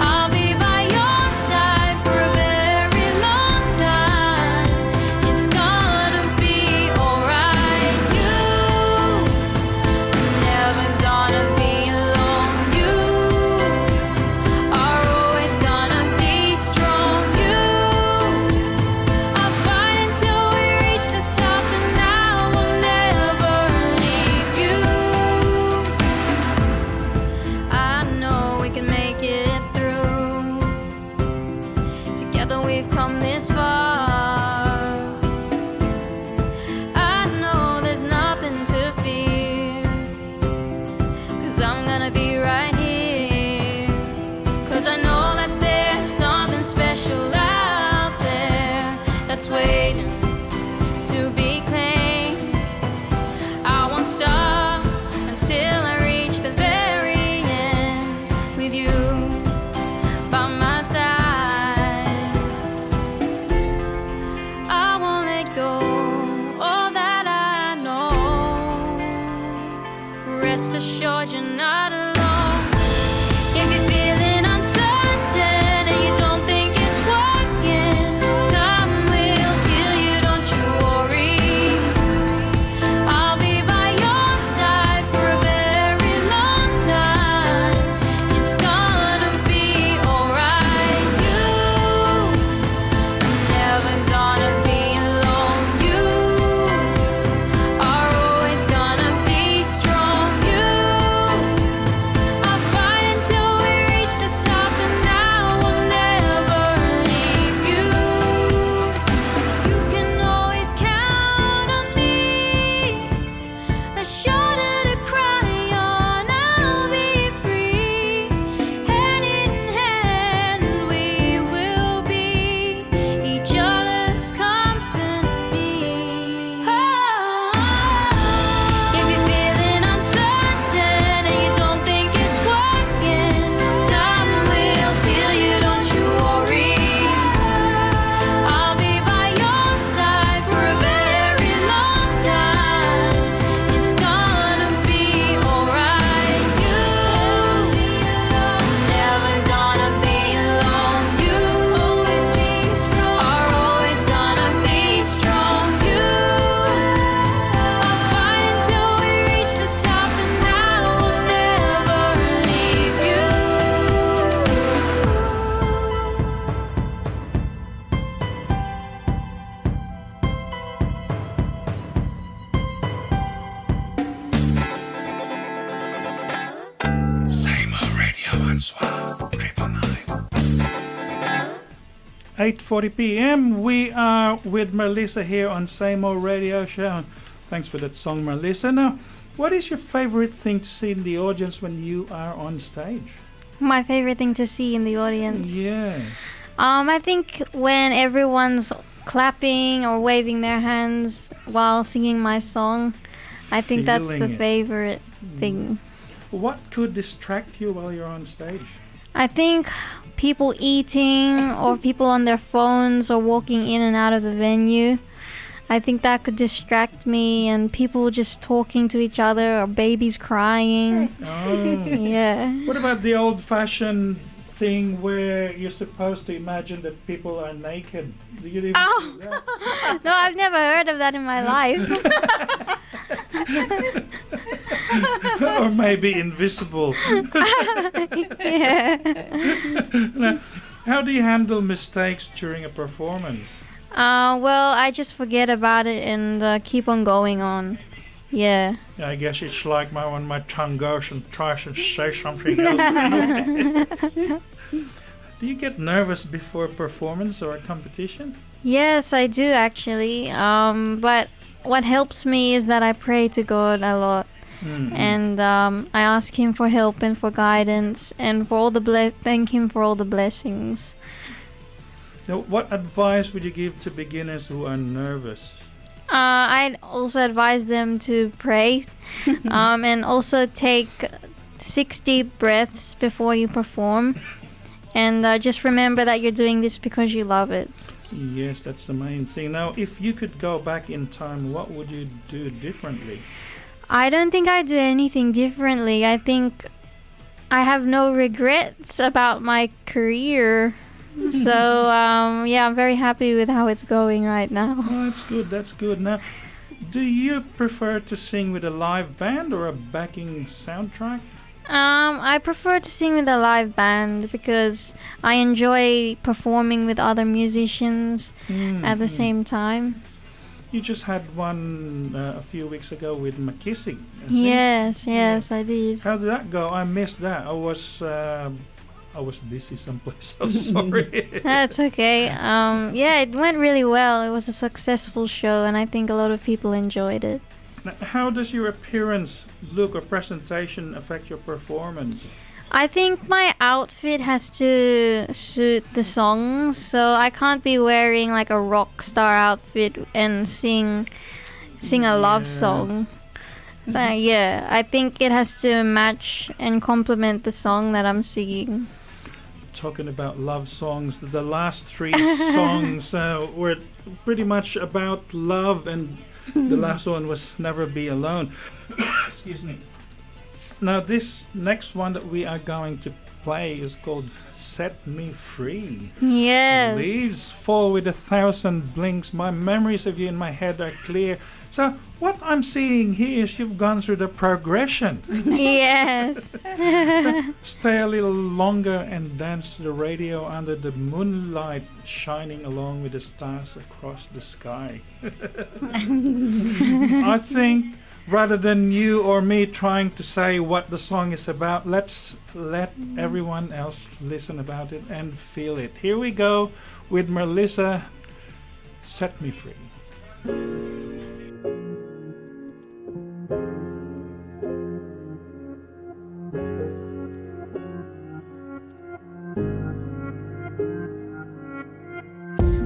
Speaker 6: I'll be by your side for a very long time. It's gonna be alright. You we've come this far. I know there's nothing to fear, 'cause I'm gonna be right here. 'Cause I know that there's something special out there that's waiting to be claimed. I won't stop until I reach the very end with you by my side. I won't let go all that I know. Rest assured you're not alone. If you're feeling uncertain and you don't think it's working, time will heal you, don't you worry. I'll be by your side for a very long time. It's gonna be alright. You are never gonna be alone. You are always gonna be strong. You, I'll fight until we reach the top, and I will never leave you. You can always count on me, a shoulder to cry on. I'll be free, hand in hand we will be each other's company. Oh, if you're feeling uncertain and you don't think it's working, time will heal you, don't you worry. I'll be by your side for a very long time. It's gonna be alright. You, never gonna be alone. You always be strong. Are always gonna be strong. You, I'll fight until we reach the top, and I will never leave you.
Speaker 8: 8:40 p.m. We are with Marlisa here on Same Old Radio Show. Thanks for that song, Marlisa. Now, what is your favorite thing to see in the audience when you are on stage?
Speaker 9: My favorite thing to see in the audience.
Speaker 8: Yeah.
Speaker 9: I think when everyone's clapping or waving their hands while singing my song, I think that's the
Speaker 8: Feeling it.
Speaker 9: favorite thing.
Speaker 8: What could distract you while you're on stage?
Speaker 9: I think people eating or people on their phones or walking in and out of the venue. I think that could distract me, and people just talking to each other or babies crying.
Speaker 8: Oh.
Speaker 9: Yeah.
Speaker 8: What about the old-fashioned thing where you're supposed to imagine that people are naked? Do you even do that?
Speaker 9: No, I've never heard of that in my life.
Speaker 8: Or maybe invisible.
Speaker 9: Yeah.
Speaker 8: Now, how do you handle mistakes during a performance?
Speaker 9: Well, I just forget about it and keep on going on. Yeah.
Speaker 8: I guess it's like when my tongue goes and tries to say something else. Do you get nervous before a performance or a competition?
Speaker 9: Yes, I do actually. But what helps me is that I pray to God a lot.
Speaker 8: Mhm.
Speaker 9: And I ask Him for help and for guidance and for all the thank Him for all the blessings.
Speaker 8: Now, what advice would you give to beginners who are nervous?
Speaker 9: I'd also advise them to pray and also take 6 deep breaths before you perform. And just remember that you're doing this because you love it.
Speaker 8: Yes, that's the main thing. Now, if you could go back in time, what would you do differently?
Speaker 9: I don't think I'd do anything differently. I think I have no regrets about my career. So, yeah, I'm very happy with how it's going right now.
Speaker 8: Oh, that's good, that's good. Now, do you prefer to sing with a live band or a backing soundtrack?
Speaker 9: I prefer to sing with a live band because I enjoy performing with other musicians at the same time.
Speaker 8: You just had one a few weeks ago with McKissick.
Speaker 9: Yes, I did.
Speaker 8: How did that go? I missed that. I was I was busy someplace else. Sorry.
Speaker 9: That's okay. Yeah, it went really well. It was a successful show, and I think a lot of people enjoyed it.
Speaker 8: Now, how does your appearance, look, or presentation affect your performance?
Speaker 9: I think my outfit has to suit the songs, so I can't be wearing like a rock star outfit and sing a love song. So yeah, I think it has to match and complement the song that I'm singing.
Speaker 8: Talking about love songs, the last 3 songs were pretty much about love, and the last one was Never Be Alone. Excuse me. Now this next one that we are going to play is called Set Me Free.
Speaker 9: Yes.
Speaker 8: Leaves fall with 1,000 blinks. My memories of you in my head are clear. So what I'm seeing here is you've gone through the progression.
Speaker 9: Yes.
Speaker 8: Stay a little longer and dance to the radio under the moonlight shining along with the stars across the sky. I think rather than you or me trying to say what the song is about, let's let everyone else listen about it and feel it. Here we go with Marlisa, Set Me Free.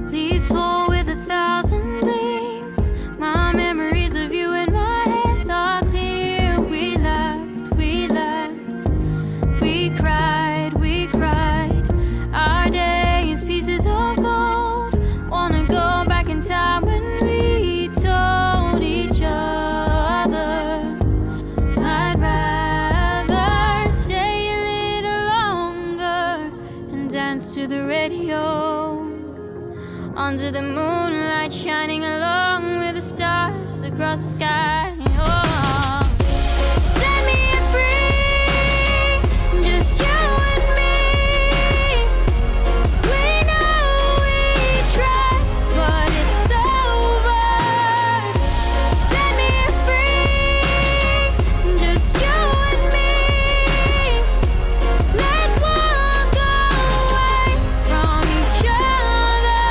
Speaker 6: Leaves fall with 1,000 blinks. My memories of you in my head are clear. We laughed, we cried, our days pieces of gold. Wanna go back in time when we told each other I'd rather stay a little longer and dance to the radio under the moonlight shining along with the stars across the sky. Oh, set me free, just you and me. We know we tried, but it's over. Set me free, just you and me. Let's walk away from each other.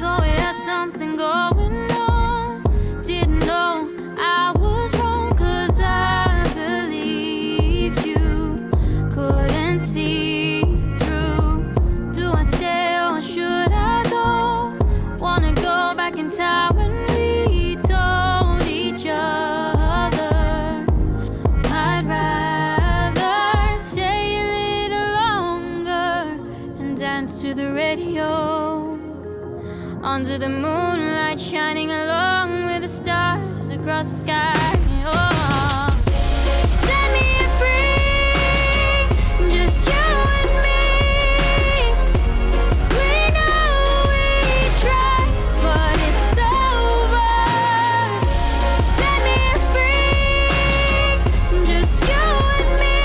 Speaker 6: Thought we had something going on. Didn't know I was wrong, 'cause I believed you. Couldn't see through. Do I stay or should I go? Wanna go back in time when we told each other I'd rather stay a little longer and dance to the radio under the moonlight shining along with the stars across the sky. Oh, set me free, just you and me. We know we tried, but it's over. Set me free, just you and me.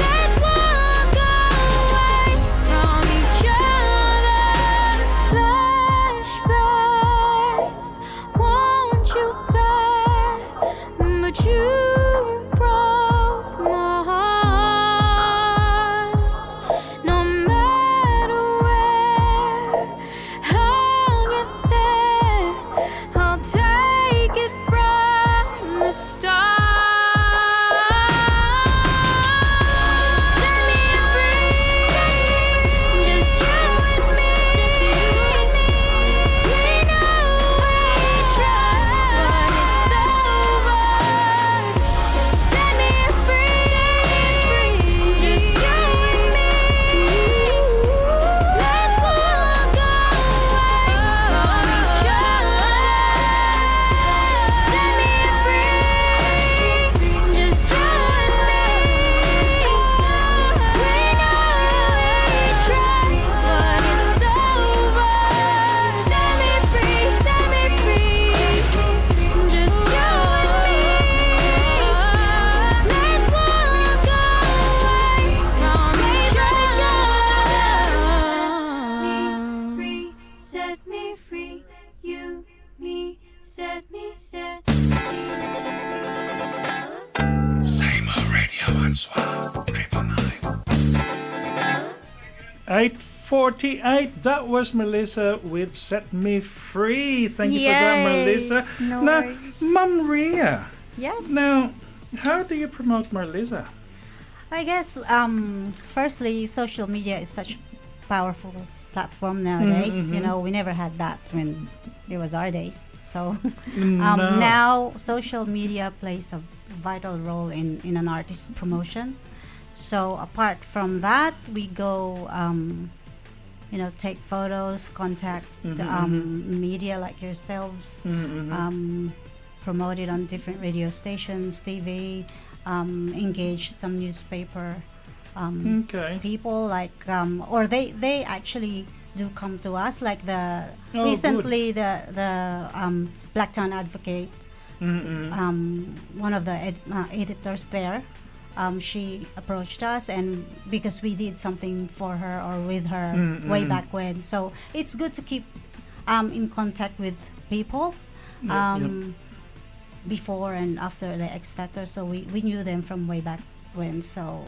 Speaker 6: Let's walk away from each other. Flashbacks want you back, but you broke my heart. No matter where, I'll get there. I'll take it from the start. Set me free, just you and me. We know we tried, but it's over. Set me free, just you and me. Let's walk away from each other. Set me free, just you and me. We know we tried, but it's over. Set me free, just you and me. Let's walk away from each other. Set me free, you, me, set me, set me.
Speaker 7: Same radio and swap. 999.
Speaker 8: 8:48. That was Marlisa with Set Me Free. Thank you for that,
Speaker 9: Yay.
Speaker 8: Marlisa.
Speaker 9: No
Speaker 8: now,
Speaker 9: worries.
Speaker 8: Mum Ria.
Speaker 10: Yes.
Speaker 8: Now, how do you promote Marlisa?
Speaker 10: I guess, firstly, social media is such a powerful platform nowadays. You know, we never had that when it was our days. So
Speaker 8: No.
Speaker 10: now social media plays a vital role in an artist's promotion. So apart from that, we go, take photos, contact media like yourselves, promote it on different radio stations, TV, engage some newspaper
Speaker 8: Okay.
Speaker 10: people, like, or they actually do come to us, like
Speaker 8: Oh,
Speaker 10: recently the Blacktown Advocate, one of the editors there, she approached us, and because we did something for her or with her way back when, so it's good to keep in contact with people before and after the X Factor, so we knew them from way back when. So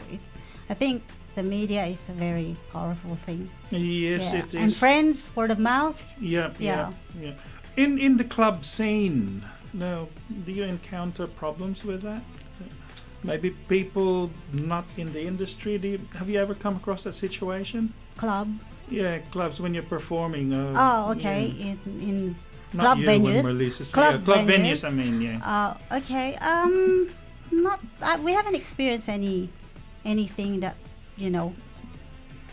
Speaker 10: I think the media is a very powerful thing.
Speaker 8: Yes,
Speaker 10: Yeah.
Speaker 8: it is.
Speaker 10: And friends, word of mouth.
Speaker 8: Yeah. In the club scene, now, do you encounter problems with that? Maybe people not in the industry. Have you ever come across that situation?
Speaker 10: Club.
Speaker 8: Yeah, clubs when you're performing.
Speaker 10: Oh, okay.
Speaker 8: yeah.
Speaker 10: In
Speaker 8: Not
Speaker 10: club
Speaker 8: you,
Speaker 10: venues.
Speaker 8: Marlisa's-
Speaker 10: Club
Speaker 8: yeah, club
Speaker 10: venues.
Speaker 8: venues. I mean, yeah.
Speaker 10: Okay. Not. We haven't experienced anything that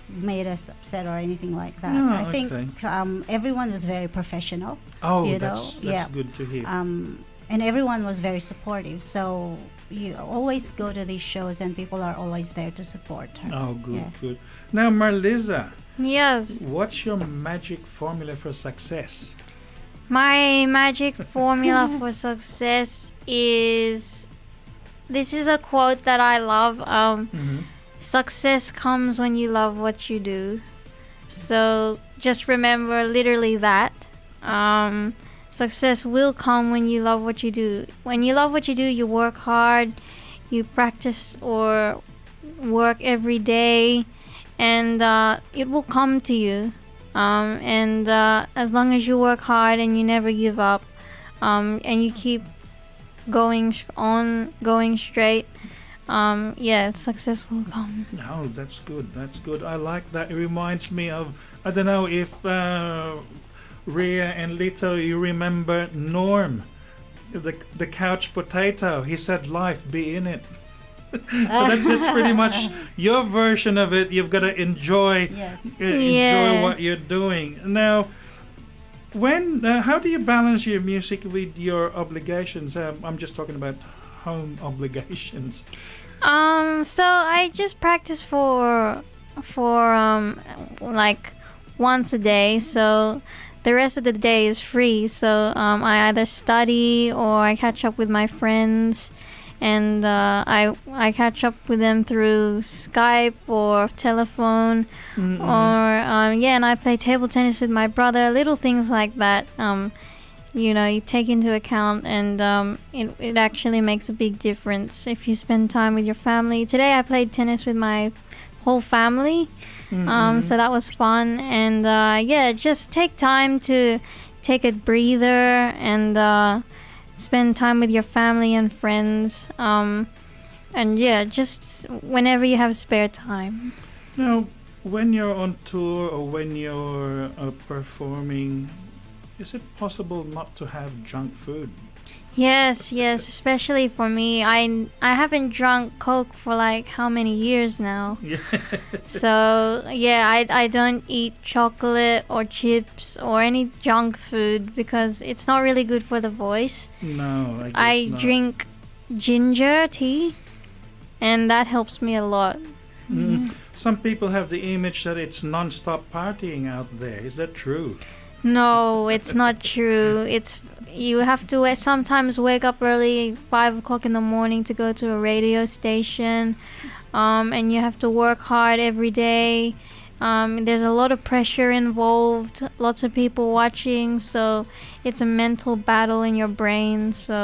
Speaker 10: made us upset or anything like that.
Speaker 8: No,
Speaker 10: I think
Speaker 8: okay.
Speaker 10: everyone was very professional.
Speaker 8: Oh,
Speaker 10: you
Speaker 8: that's
Speaker 10: know? Yeah.
Speaker 8: good to hear.
Speaker 10: And everyone was very supportive. So you always go to these shows, and people are always there to support her.
Speaker 8: Oh, good,
Speaker 10: Yeah.
Speaker 8: good. Now, Marlisa,
Speaker 9: Yes.
Speaker 8: what's your magic formula for success?
Speaker 9: My magic formula for success is, this is a quote that I love. Success comes when you love what you do. So just remember literally that. Success will come when you love what you do. When you love what you do, you work hard, you practice or work every day, and it will come to you. And as long as you work hard and you never give up, and you keep going going straight, success will come.
Speaker 8: Oh, that's good. That's good. I like that. It reminds me of, I don't know if Rhea and Lito, you remember Norm, the couch potato. He said, "Life, be in it." So that's pretty much your version of it. You've got to enjoy what you're doing. Now, how do you balance your music with your obligations? I'm just talking about home obligations.
Speaker 9: So I just practice for like once a day. So the rest of the day is free. So I either study or I catch up with my friends, and I catch up with them through Skype or telephone, and I play table tennis with my brother. Little things like that. You take into account, and it actually makes a big difference if you spend time with your family. Today I played tennis with my whole family, so that was fun. And just take time to take a breather and spend time with your family and friends, and just whenever you have spare time.
Speaker 8: Now, when you're on tour or when you're performing, is it possible not to have junk food?
Speaker 9: Yes, especially for me. I haven't drunk Coke for like how many years now.
Speaker 8: Yeah.
Speaker 9: So I don't eat chocolate or chips or any junk food because it's not really good for the voice.
Speaker 8: No,
Speaker 9: I
Speaker 8: guess not.
Speaker 9: drink ginger tea, and that helps me a lot.
Speaker 8: Some people have the image that it's non-stop partying out there. Is that true?
Speaker 9: No, it's not true. You have to sometimes wake up early, 5 o'clock in the morning, to go to a radio station, and you have to work hard every day. There's a lot of pressure involved, lots of people watching, so it's a mental battle in your brain. So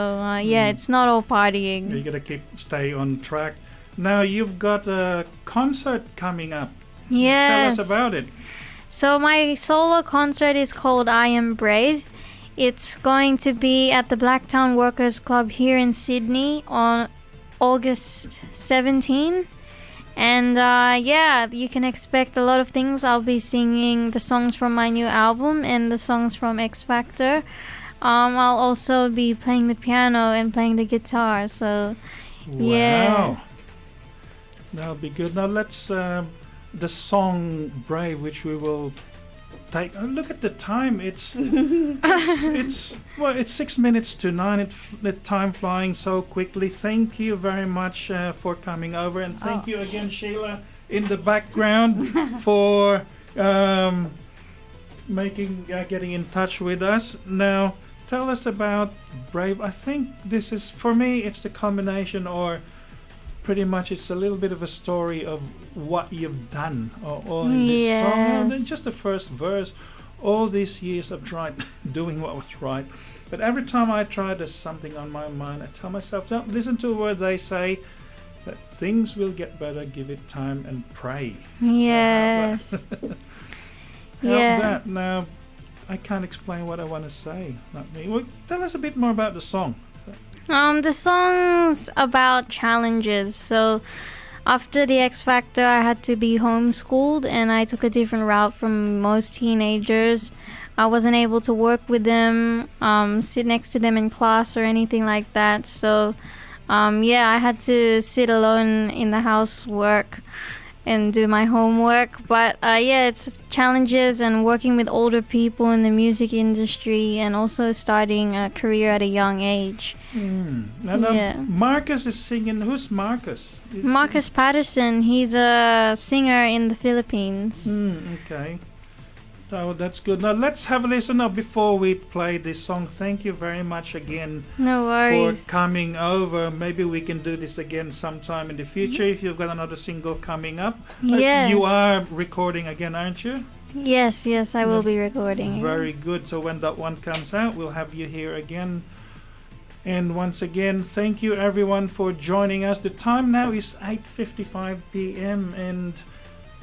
Speaker 9: it's not all partying.
Speaker 8: You gotta stay on track. Now you've got a concert coming up
Speaker 9: Yes.
Speaker 8: Tell us about it.
Speaker 9: So my solo concert is called I Am Brave. It's going to be at the Blacktown Workers Club here in Sydney on August 17. And yeah, you can expect a lot of things. I'll be singing the songs from my new album and the songs from X Factor. I'll also be playing the piano and playing the guitar. So yeah.
Speaker 8: Wow. That'll be good. Now let's the song Brave, which we will take. Look at the time. It's it's 6 minutes to 9. The time flying so quickly. Thank you very much for coming over, and thank you again, Sheila, in the background for getting in touch with us. Now, tell us about Brave. I think this is, for me, it's the combination, or pretty much it's a little bit of a story of what you've done all in this song. And then just the first verse, all these years I've tried doing what was right, but every time I try, there's something on my mind. I tell myself, don't listen to what they say, that things will get better, give it time and pray.
Speaker 9: Yes. Yeah.
Speaker 8: That. Now, I can't explain what I want to say. Not me. Well, tell us a bit more about the song.
Speaker 9: The song's about challenges. So after the X Factor, I had to be homeschooled, and I took a different route from most teenagers. I wasn't able to work with them, sit next to them in class or anything like that. So yeah, I had to sit alone in the house, work and do my homework. But yeah, it's challenges and working with older people in the music industry, and also starting a career at a young age.
Speaker 8: And Markus is singing. Who's Markus?
Speaker 9: Markus Patterson. He's a singer in the Philippines.
Speaker 8: Okay. So that's good. Now let's have a listen now before we play this song. Thank you very much again
Speaker 9: No worries.
Speaker 8: for coming over. Maybe we can do this again sometime in the future if you've got another single coming up.
Speaker 9: Yes.
Speaker 8: You are recording again, aren't you?
Speaker 9: Yes, I will be recording.
Speaker 8: Very good. So when that one comes out, we'll have you here again. And once again, thank you everyone for joining us. The time now is 8:55 p.m. and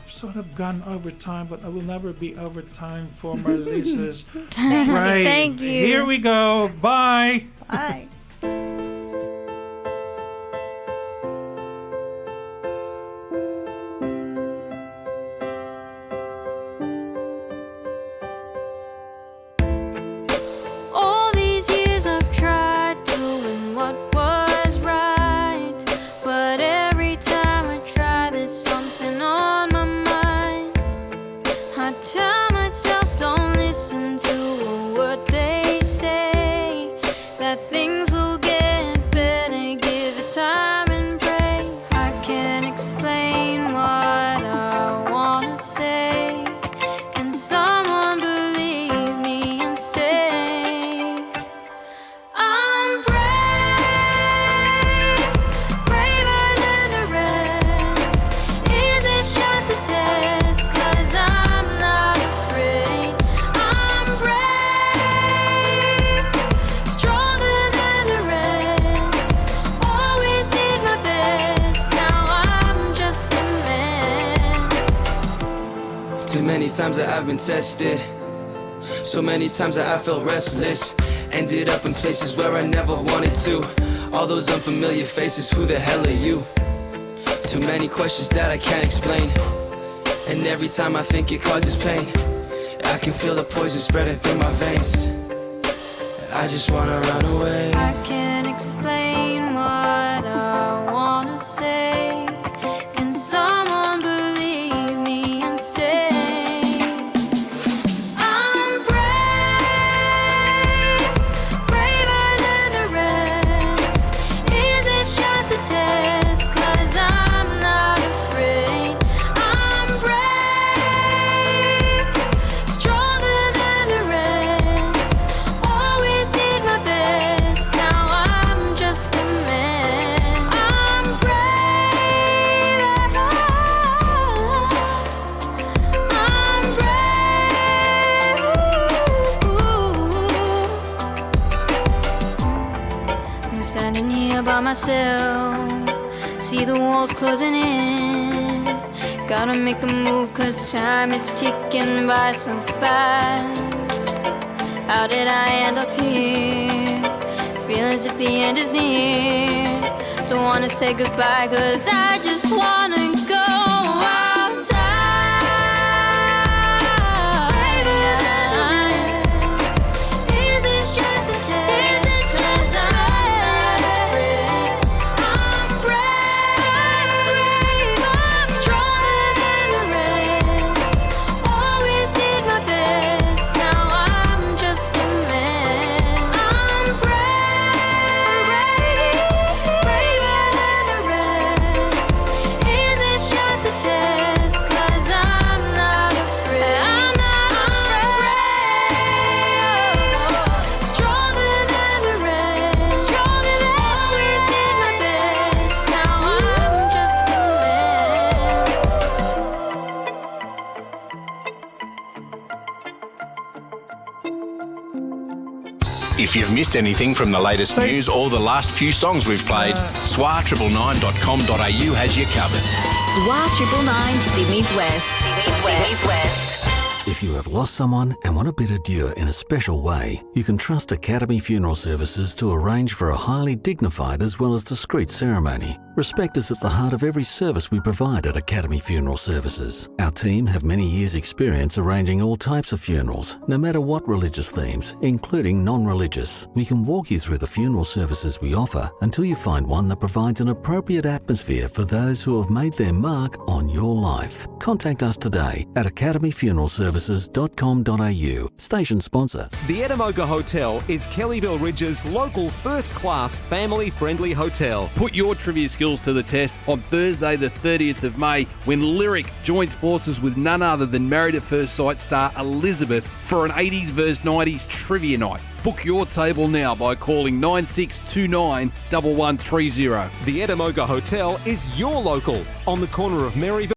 Speaker 8: sort of gone over time, but I will never be over time for Marlisa's Brave.
Speaker 9: Thank you.
Speaker 8: Here we go. Bye.
Speaker 10: Bye.
Speaker 6: All these years I've tried doing what was right, but every time I try, there's something on my mind. I tell myself don't listen to a word they say, that things will get better, give it time and pray. I can't explain what I wanna say. Can someone believe me and stay? I'm brave, braver than the rest. Is this just a test? 'Cause I'm not afraid. I'm brave, stronger than the rest. Always did my best. Now I'm just a mess.
Speaker 11: Too many times that I've been tested, so many times that I felt restless. Ended up in places where I never wanted to. All those unfamiliar faces, who the hell are you? Too many questions that I can't explain, and every time I think it causes pain, I can feel the poison spreading through my veins. I just wanna run away.
Speaker 6: I can't explain what I wanna say. Can someone believe me and stay? I'm brave, braver than the rest. Is this just a test? 'Cause I'm not afraid. I'm brave, stronger than the rest. Always did my best. Now I'm just a mess. I'm brave. I'm brave. I'm standing here by myself. See the walls closing in. Gotta make a move, cause time is ticking by so fast. How did I end up here? Feel as if the end is near. Don't wanna say goodbye, cause I just wanna go outside. Is this just a test? Cause I'm not afraid. I'm brave, I'm stronger than the rest. Always did my best, now I'm just a mess. I'm braver than the rest. Is this just a test? Cause I'm not afraid. I'm not afraid. Stronger than the rest. Stronger than always did my best. Now I'm just a
Speaker 12: If you've missed anything from the latest news or the last few songs we've played, SWR999.com.au has you covered.
Speaker 1: SWR 999 Sydney's West. Sydney's West.
Speaker 13: If you have lost someone and want a bit adieu in a special way, you can trust Academy Funeral Services to arrange for a highly dignified as well as discreet ceremony. Respect is at the heart of every service we provide at Academy Funeral Services. Our team have many years' experience arranging all types of funerals, no matter what religious themes, including non-religious. We can walk you through the funeral services we offer until you find one that provides an appropriate atmosphere for those who have made their mark on your life. Contact us today at academyfuneralservices.com.au. Station sponsor.
Speaker 14: The Edamoga Hotel is Kellyville Ridge's local first-class family-friendly hotel.
Speaker 4: Put your trivia skills to the test on Thursday the 30th of May when Lyric joins forces with none other than Married at First Sight star Elizabeth for an 80s vs 90s trivia night. Book your table now by calling 9629 1130.
Speaker 14: The Edamoga Hotel is your local on the corner of Maryville